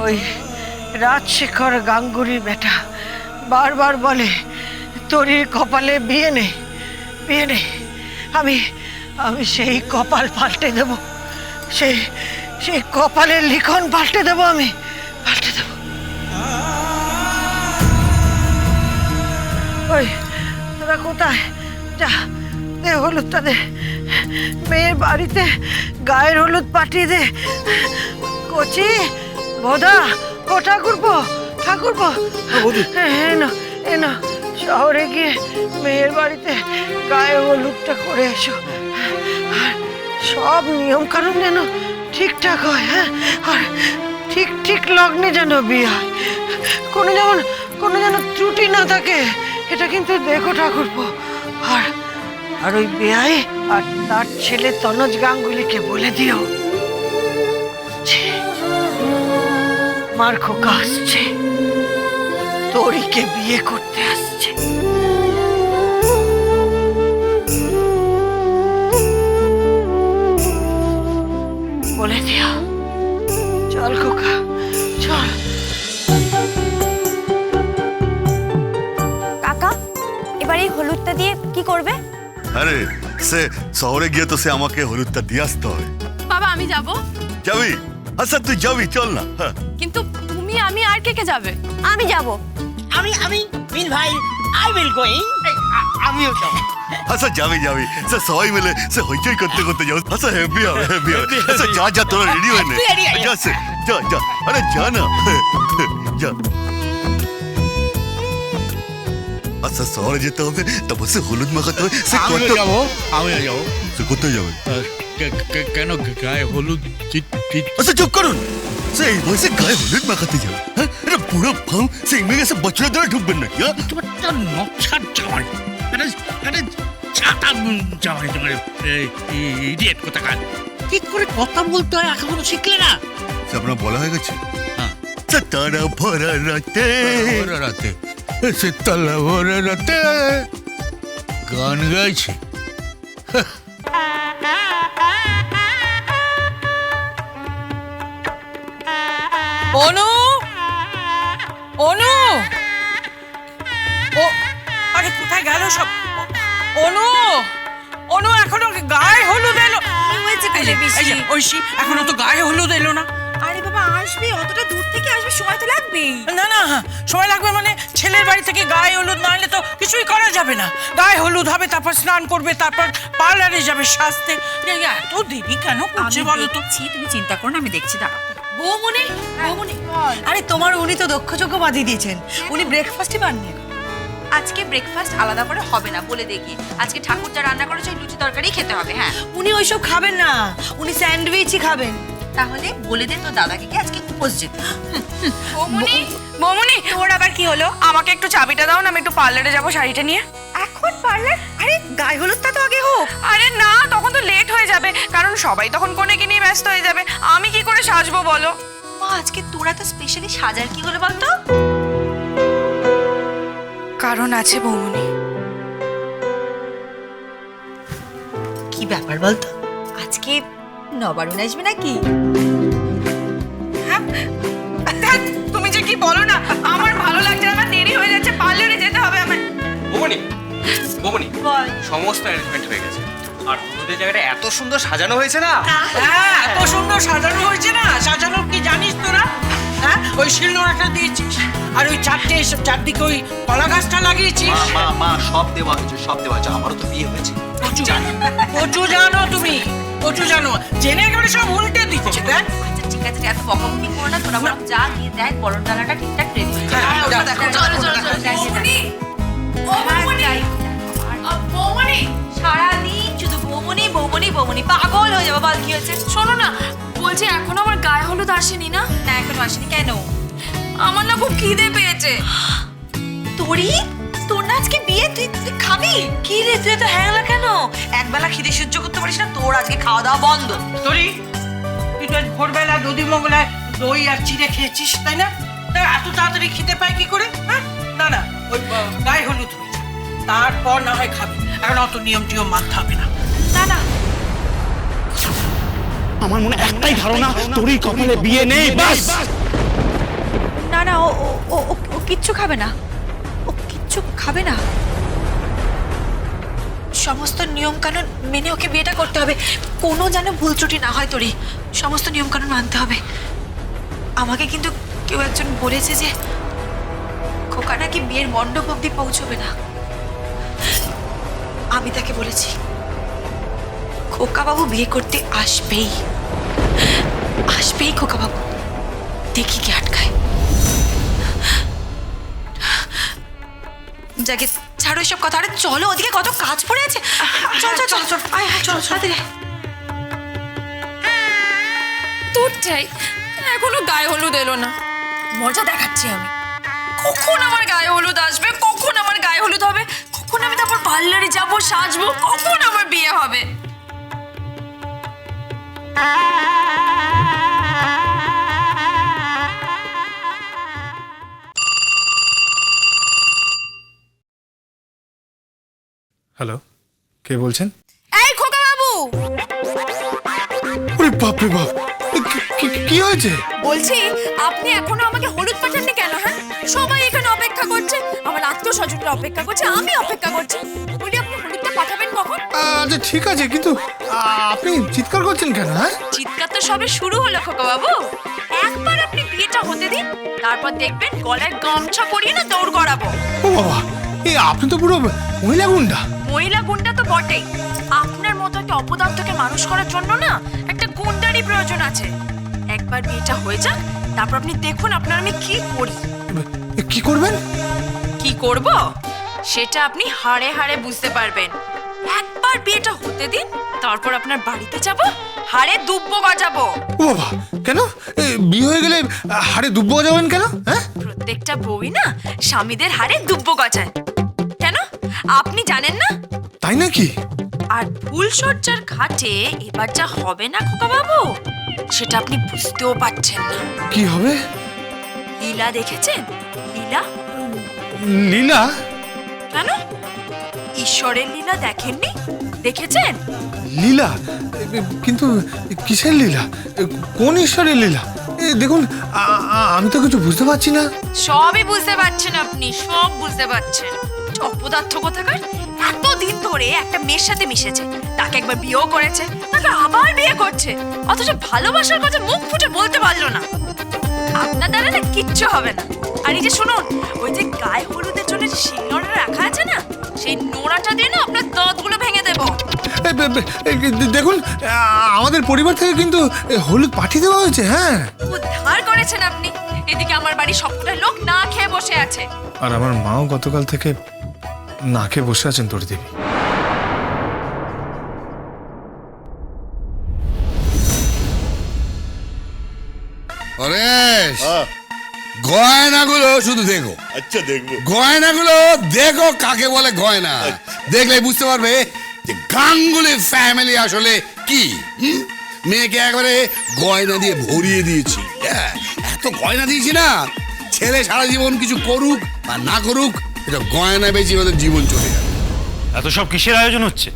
ওই রাজশেখর গাঙ্গুলির বেটা বারবার বলে তোরই কপালে বিয়ে নেই, বিয়ে নেই। আমি আমি সেই কপাল পাল্টে দেব, সেই সেই কপালের লিখন পাল্টে দেব, আমি পাল্টে দেব। ওই তোরা কোথায়? যা দে হলুদটা দে, মেয়ের বাড়িতে গায়ের হলুদ পাঠিয়ে দে। কচি বোধা, ও ঠাকুরপো, ঠাকুরপো এনো এনো, শহরে গিয়ে মেয়ের বাড়িতে গায়ে হলুদটা করে এসো। আর সব নিয়ম কানুন যেন ঠিকঠাক হয়, হ্যাঁ, আর ঠিক ঠিক লগ্নে যেন বিয়ে হয়, কোনো যেন ত্রুটি না থাকে, এটা কিন্তু দেখো ঠাকুরপো। আর আর ওই বেয়াই আর তার ছেলে তনজ গাঙ্গুলিকে বলে দিও মার খোকা আসছে, তোরিকে বিয়ে করতে আসছে। বলে দিও। চল খোকা চল। কাকা এবার এই হলুদটা দিয়ে কি করবে? আরে সে শহরে গিয়ে তো সে আমাকে হলুদটা দিয়ে আসতে হবে। বাবা আমি যাব। যাবি? আচ্ছা তুই যাবি, চল না। হ্যাঁ কিন্তু তুমি আমি আর কে কে যাবে? আমি যাব। আমি মিন ভাই আই উইল গোইং। আমিও যাব। আচ্ছা যাবি যাবি, সে সবাই মিলে সে হইচই করতে করতে যাও। আচ্ছা হ্যাপি হবে, হ্যাপি হবে। আচ্ছা যা যা তোরা রেডি হয়ে নে, যা সে যা যা, আরে যা না, যা। আচ্ছা শহরে যেতে হবে, তারপর সে হলুদ মাখাতে হবে। সে কত যাবো, আমিও যাবো। সে কোথায় যাবে? কেন গায়ে হলুদ? আচ্ছা চুপ করুন, সে এই বয়সে গায়ে হলুদ মাখাতে যাবে? হ্যাঁ, এটা বুড়ো ফাউ, সে ইংরেজি সে বছরের ধরে ঢুকবেন নাকি? হ্যাঁ তোমার নকশার জামাই, ছাতা জামাই, তোমার ইডিয়েট কোথাকার। কি করে কথা বলতে হয় এখনো শিখলে না? সে আপনার বলা হয়ে গেছে? হ্যাঁ। সে তারা ভরা রাতে, রাতে সে তালা ভরা রাতে গান গাইছে। অনু, অনু, ও আরে কোথায় গেল সব? অনু, অনু এখনো গায়ে হলুদ এলো? ঐশী এখনো তো গায়ে হলুদ এলো না। আরে বাবা আসবে, অতটা দূর থেকে আসবে, সময় তো লাগবেই। না না, সময় লাগবে মানে ছেলের বাড়ি থেকে গায়ে হলুদ না হলে তো কিছুই করা যাবে না। গায়ে হলুদ হবে, তারপর স্নান করবে, তারপর পার্লারে যাবে সাজতে। এত দেরি কেন করছে বলো তো? তুমি চিন্তা করো না, আমি দেখছি, দাঁড়াও। বৌমনি, বৌমনি, আরে তোমার উনি তো দক্ষযজ্ঞ বাঁধিয়ে দিয়েছেন, উনি ব্রেকফাস্টই বানিয়ে। আজকে ব্রেকফাস্ট আলাদা করে হবে না বলে দেখি। আজকে ঠাকুর যা রান্না করেছে ওই লুচি তরকারি খেতে হবে। হ্যাঁ উনি ওইসব খাবেন না, উনি স্যান্ডউইচই খাবেন। তাহলে বলে দে তো দাদাকে কি আজকে উপোস যেতে। বৌমনি, বৌমনি তোর আবার কি হলো? আমাকে একটু চাবিটা দাও না, আমি একটু পার্লারে যাবো শাড়িটা নিয়ে। এখন পার্লার? আরে গায়ে হলুদটা তো আগে হোক। আরে না, তখন তো লেট হয়ে যাবে, কারণ সবাই তখন কনেকে নিয়ে ব্যস্ত হয়ে যাবে। আমি কি করে সাজবো বলো? মা আজকে তোরা তো স্পেশালি সাজার কি হলো বলতো? কারণ আছে বৌমনি। কি ব্যাপার বলতো? আজকে নবারুণ আসবে নাকি? তুমি যে কি বলো না, আমার ভালো লাগছে না, আমার দেরি হয়ে যাচ্ছে, পার্লারে যেতে হবে আমার। বৌমনি, বৌমনি, বল। সমস্ত অ্যারেঞ্জমেন্ট হয়ে গেছে। আর হলুদের জায়গাটা এত সুন্দর সাজানো হয়েছে না। হ্যাঁ এত সুন্দর সাজানো হয়েছে না। সাজানো কি জানিস তোরা? হ্যাঁ ওই শিলনোড়াটা দিয়েছিস, আর ওই চারদিকে ওই কলা গাছটা লাগিয়েছিস। মা মা সব দেওয়া হয়েছে, সব দেওয়া হয়েছে। আমারও তো বিয়ে হয়েছে। কচু জানো তুমি, কচু জানো, জেনে একেবারে সব উল্টে দিচ্ছে। দেখ আচ্ছা ঠিক আছে, এত বকাবকি করো না, তোরা বরং যা গিয়ে দেখ বরণ ডালাটা ঠিকঠাক রেডি হয়ে হ্যাঁ, চলো চলো সারাদিন শুধু বৌমনি বৌমনি বৌমনি, পাগল হয়ে যাবো। বল কি হয়েছে? শোনো না, বলছি এখনো আমার গায়ে হলুদ আসেনি না? না এখনো আসেনি। কেন? আমার না খুব খিদে পেয়েছে। তোরই তোর না আজকে বিয়ে, তুই তুই খাবি? কি রে, তুই তো হ্যাংলা কেন? একবেলা খিদে সহ্য করতে পারিস না? তোর আজকে খাওয়া দাওয়া বন্ধ। তোরই তুই তো ভোরবেলা দধি মঙ্গলায় দই আর চিড়ে খেয়েছিস তাই না? তা এত তাড়াতাড়ি খিদে পায় কি করে? হ্যাঁ না না, ওই গায়ে হলুদ হয়েছে, তারপর না হয় খাবি। এখন অত নিয়ম টিয়ম মানতে হবে না। না না আমার মনে একটাই ধারণা, তোরই কপালে বিয়ে নেই, বাস। কিচ্ছু খাবে না, ও কিচ্ছু খাবে না। সমস্ত নিয়ম কানুন মেনে ওকে বিয়েটা করতে হবে, কোনো যেন ভুল ত্রুটি না হয় তোরই, সমস্ত নিয়ম কানুন মানতে হবে। আমাকে কিন্তু কেউ একজন বলেছে যে খোকা নাকি বিয়ের মণ্ডপ অবধি পৌঁছবে না। আমি তাকে বলেছি খোকা বাবু বিয়ে করতে আসবেই, আসবেই খোকা বাবু, দেখি কে আটকায়। যাকে ছাড়ো এসব কথা, আরে চলো ওদিকে কত কাজ পড়ে আছে। চল চল চল চল, আয় আয় চলো তাড়াতাড়ি। তোর চাই এখনো গায়ে হলুদ এলো না, মজা দেখাচ্ছি আমি। কখন আমার গায়ে হলুদ আসবে, কখন আমার গায়ে হলুদ হবে, কখন আমি তারপর পার্লারে যাবো, সাজবো, কখন আমার বিয়ে হবে। হ্যালো, কে বলছেন? এই খোকা বাবু, ওরে বাপ রে বাপ, কি হয়েছে? বলছি আপনি এখনো আমাকে হলুদ পাঠাননি কেন? হ্যাঁ, সবাই এখানে অপেক্ষা করছে, আমার আত্মীয় স্বজনরা অপেক্ষা করছে, আমি অপেক্ষা করছি। বলি আপনি হলুদটা পাঠাবেন কখন? আচ্ছা ঠিক আছে, কিন্তু আপনি চিৎকার করছেন কেন? হ্যাঁ, চিৎকার তো সবে শুরু হলো খোকা বাবু। একবার আপনি বিয়েটা হতে দিন, তারপর দেখবেন গলায় গামছা পরিয়ে না দৌড় করাবো। ও বাবা, এই আপনি তো পুরো মহিলা গুন্ডা। মহিলা গুন্ডা তো বটেই, আপনার মতো একটা অপদার্থকে মানুষ করার জন্য না একটা গুন্ডারই প্রয়োজন আছে। একবার বিয়েটা হয়ে যাক, তারপর আপনি দেখুন আপনার আমি কি করি। কি করবেন? কি করব সেটা আপনি হাড়ে হাড়ে বুঝতে পারবেন। একবার বিয়েটা হতে দিন, তারপর আপনার বাড়িতে যাব, হাড়ে দুব্বো গজাবো। ও বাবা, কেন? বিয়ে হয়ে গেলে হাড়ে দুব্বো যাবেন কেন? হ্যাঁ, প্রত্যেকটা বউই না স্বামীদের হাড়ে দুব্বো গজায়। কেন আপনি জানেন না? তাই নাকি? আর ফুলসজ্জার ঘাটে এবার যা হবে না খোকা বাবু, সেটা আপনি বুঝতেও পারছেন না। কি হবে? লীলা দেখেছেন? লীলা? লীলা? কেন ঈশ্বরের লীলা দেখেননি? দেখেছেন? লীলা? কিন্তু কিসের লীলা? কোন ঈশ্বরের লীলা? দেখুন, আমি তো কিছু বুঝতে পারছি না। সবই বুঝতে পারছেন আপনি, সব বুঝতে পারছেন। অপদার্থ কোথাকার, এতদিন ধরে একটা মেয়ের সাথে মিশেছে, তাকে একবার বিয়েও করেছে, তাকে আবার বিয়ে করছে, অথচ ভালোবাসার কথা মুখ ফুটে বলতে পারলো না। আপনার দ্বারা না কিচ্ছু হবে না। আর এই যে শুনুন, ওই যে গায়ে হলুদের জন্য যে শিলনোড়া রাখা আছে না, সেই নোড়াটা দিয়ে না আপনার দাঁতগুলো ভেঙে দেবো। দেখুন, আমাদের পরিবার থেকে কিন্তু হলুদ পাঠিয়ে দেওয়া হয়েছে। হ্যাঁ, উদ্ধার করেছেন আপনি। এদিকে আমার বাড়ি সবকটা লোক না খেয়ে বসে আছে। আর আমার মাও গতকাল থেকে না খেয়ে বসে আছেন তোর দেবী। পরেশ, গয়নাগুলো শুধু দেখো। আচ্ছা দেখবো। গয়নাগুলো দেখো, কাকে বলে গয়না, দেখলে বুঝতে পারবে যে গাঙ্গুলি ফ্যামিলি আসলে কি। মেয়েকে একবারে গয়না দিয়ে ভরিয়ে দিয়েছি। এত গয়না দিয়েছি না, ছেলে সারা জীবন কিছু করুক আর না করুক, এটা গয়না বেশি ওদের জীবন চলে যাবে। এত সব কিসের আয়োজন হচ্ছে?